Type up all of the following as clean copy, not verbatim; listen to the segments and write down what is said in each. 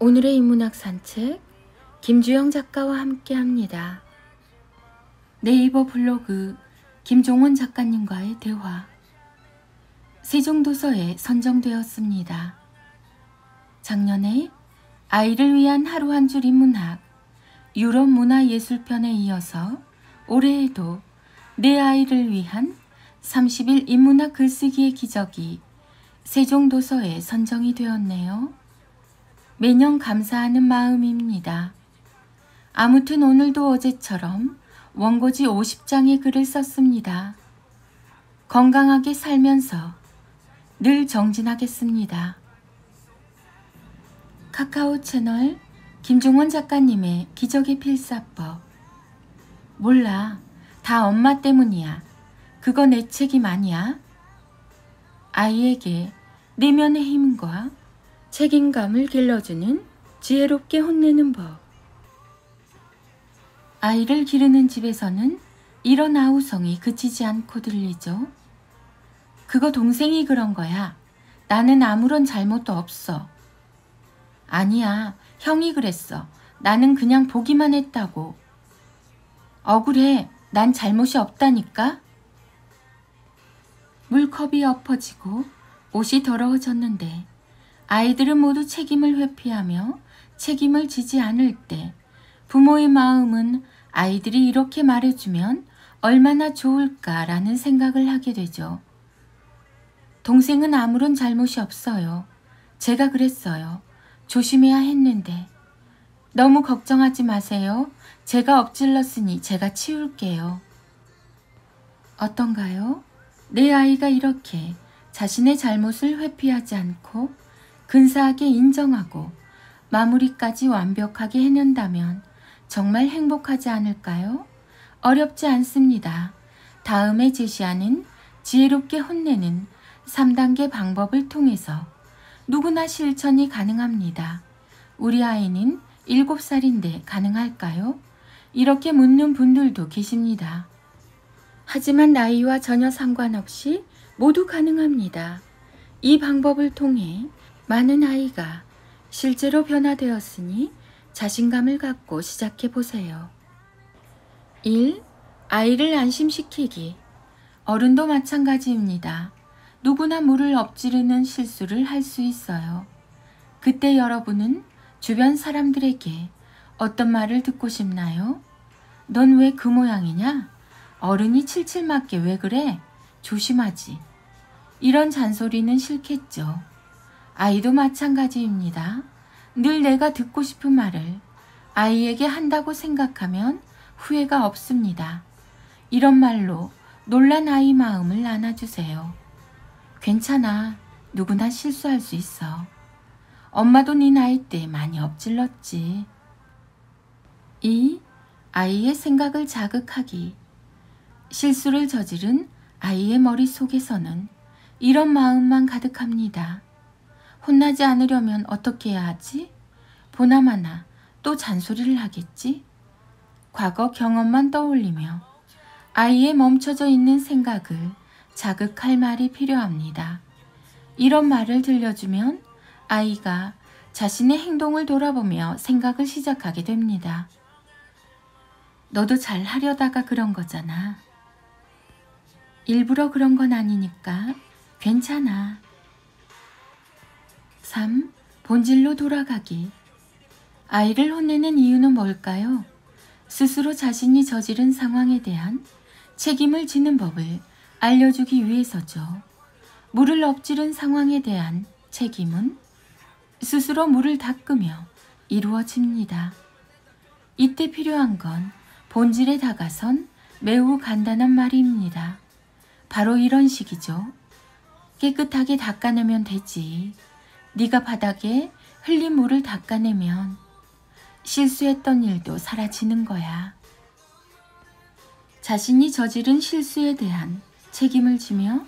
오늘의 인문학 산책 김주영 작가와 함께합니다. 네이버 블로그 김종원 작가님과의 대화 세종도서에 선정되었습니다. 작년에 아이를 위한 하루 한 줄 인문학 유럽 문화예술편에 이어서 올해에도 내 아이를 위한 30일 인문학 글쓰기의 기적이 세종도서에 선정이 되었네요. 매년 감사하는 마음입니다. 아무튼 오늘도 어제처럼 원고지 50장의 글을 썼습니다. 건강하게 살면서 늘 정진하겠습니다. 카카오 채널 김종원 작가님의 기적의 필사법. 몰라, 다 엄마 때문이야. 그거 내 책임 아니야? 아이에게 내면의 힘과 책임감을 길러주는 지혜롭게 혼내는 법. 아이를 기르는 집에서는 이런 아우성이 그치지 않고 들리죠. 그거 동생이 그런 거야. 나는 아무런 잘못도 없어. 아니야, 형이 그랬어. 나는 그냥 보기만 했다고. 억울해. 난 잘못이 없다니까. 물컵이 엎어지고 옷이 더러워졌는데 아이들은 모두 책임을 회피하며 책임을 지지 않을 때 부모의 마음은 아이들이 이렇게 말해주면 얼마나 좋을까라는 생각을 하게 되죠. 동생은 아무런 잘못이 없어요. 제가 그랬어요. 조심해야 했는데. 너무 걱정하지 마세요. 제가 엎질렀으니 제가 치울게요. 어떤가요? 내 아이가 이렇게 자신의 잘못을 회피하지 않고 근사하게 인정하고 마무리까지 완벽하게 해낸다면 정말 행복하지 않을까요? 어렵지 않습니다. 다음에 제시하는 지혜롭게 혼내는 3단계 방법을 통해서 누구나 실천이 가능합니다. 우리 아이는 7살인데 가능할까요? 이렇게 묻는 분들도 계십니다. 하지만 나이와 전혀 상관없이 모두 가능합니다. 이 방법을 통해 많은 아이가 실제로 변화되었으니 자신감을 갖고 시작해 보세요. 1. 아이를 안심시키기. 어른도 마찬가지입니다. 누구나 물을 엎지르는 실수를 할 수 있어요. 그때 여러분은 주변 사람들에게 어떤 말을 듣고 싶나요? 넌 왜 그 모양이냐? 어른이 칠칠 맞게 왜 그래? 조심하지. 이런 잔소리는 싫겠죠. 아이도 마찬가지입니다. 늘 내가 듣고 싶은 말을 아이에게 한다고 생각하면 후회가 없습니다. 이런 말로 놀란 아이 마음을 안아주세요. 괜찮아. 누구나 실수할 수 있어. 엄마도 네 나이 때 많이 엎질렀지. 2. 아이의 생각을 자극하기. 실수를 저지른 아이의 머릿속에서는 이런 마음만 가득합니다. 혼나지 않으려면 어떻게 해야 하지? 보나마나 또 잔소리를 하겠지? 과거 경험만 떠올리며 아이의 멈춰져 있는 생각을 자극할 말이 필요합니다. 이런 말을 들려주면 아이가 자신의 행동을 돌아보며 생각을 시작하게 됩니다. 너도 잘 하려다가 그런 거잖아. 일부러 그런 건 아니니까 괜찮아. 3. 본질로 돌아가기. 아이를 혼내는 이유는 뭘까요? 스스로 자신이 저지른 상황에 대한 책임을 지는 법을 알려주기 위해서죠. 물을 엎지른 상황에 대한 책임은 스스로 물을 닦으며 이루어집니다. 이때 필요한 건 본질에 다가선 매우 간단한 말입니다. 바로 이런 식이죠. 깨끗하게 닦아내면 되지. 네가 바닥에 흘린 물을 닦아내면 실수했던 일도 사라지는 거야. 자신이 저지른 실수에 대한 책임을 지며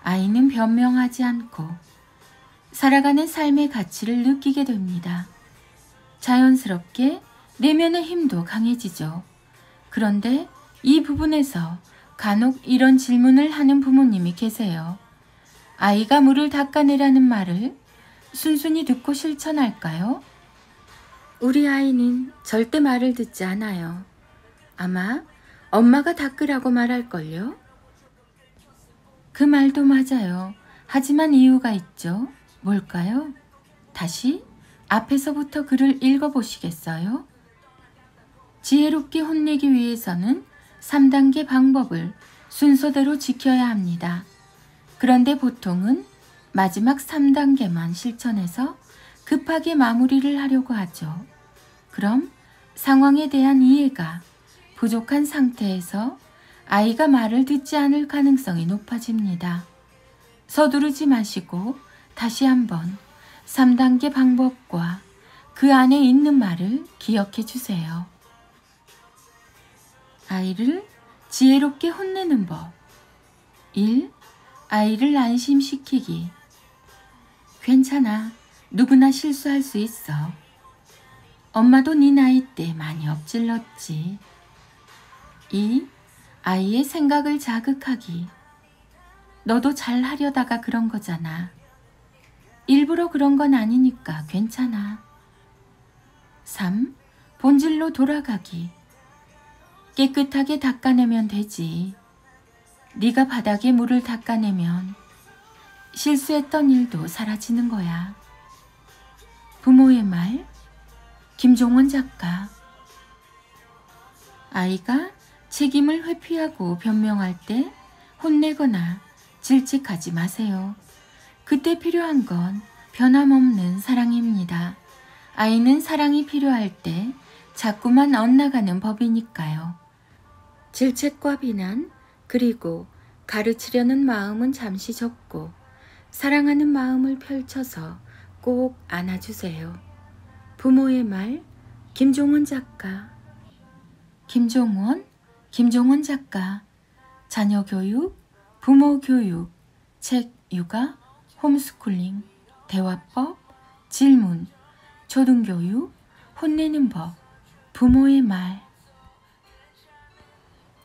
아이는 변명하지 않고 살아가는 삶의 가치를 느끼게 됩니다. 자연스럽게 내면의 힘도 강해지죠. 그런데 이 부분에서 간혹 이런 질문을 하는 부모님이 계세요. 아이가 물을 닦아내라는 말을 순순히 듣고 실천할까요? 우리 아이는 절대 말을 듣지 않아요. 아마 엄마가 닦으라고 말할걸요? 그 말도 맞아요. 하지만 이유가 있죠. 뭘까요? 다시 앞에서부터 글을 읽어보시겠어요? 지혜롭게 혼내기 위해서는 3단계 방법을 순서대로 지켜야 합니다. 그런데 보통은 마지막 3단계만 실천해서 급하게 마무리를 하려고 하죠. 그럼 상황에 대한 이해가 부족한 상태에서 아이가 말을 듣지 않을 가능성이 높아집니다. 서두르지 마시고 다시 한번 3단계 방법과 그 안에 있는 말을 기억해 주세요. 아이를 지혜롭게 혼내는 법. 1. 아이를 안심시키기. 괜찮아. 누구나 실수할 수 있어. 엄마도 네 나이 때 많이 엎질렀지. 2. 아이의 생각을 자극하기. 너도 잘 하려다가 그런 거잖아. 일부러 그런 건 아니니까 괜찮아. 3. 본질로 돌아가기. 깨끗하게 닦아내면 되지. 네가 바닥에 물을 닦아내면 실수했던 일도 사라지는 거야. 부모의 말. 김종원 작가. 아이가 책임을 회피하고 변명할 때 혼내거나 질책하지 마세요. 그때 필요한 건 변함없는 사랑입니다. 아이는 사랑이 필요할 때 자꾸만 엇나가는 법이니까요. 질책과 비난, 그리고 가르치려는 마음은 잠시 접고 사랑하는 마음을 펼쳐서 꼭 안아주세요. 부모의 말, 김종원 작가. 김종원 작가. 자녀 교육, 부모 교육, 책 육아, 홈스쿨링, 대화법, 질문, 초등교육, 혼내는 법, 부모의 말.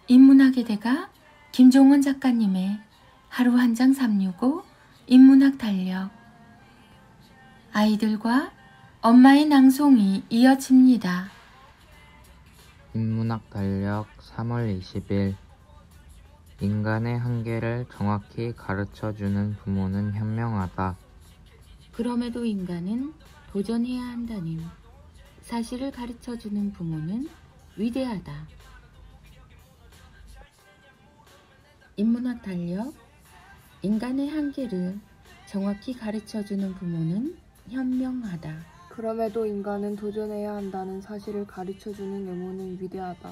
인문학의 대가 김종원 작가님의 하루 한 장 365 인문학 달력. 아이들과 엄마의 낭송이 이어집니다. 인문학 달력 3월 20일. 인간의 한계를 정확히 가르쳐주는 부모는 현명하다. 그럼에도 인간은 도전해야 한다는 사실을 가르쳐주는 부모는 위대하다. 인문학 달력. 인간의 한계를 정확히 가르쳐주는 부모는 현명하다. 그럼에도 인간은 도전해야 한다는 사실을 가르쳐주는 의무는 위대하다.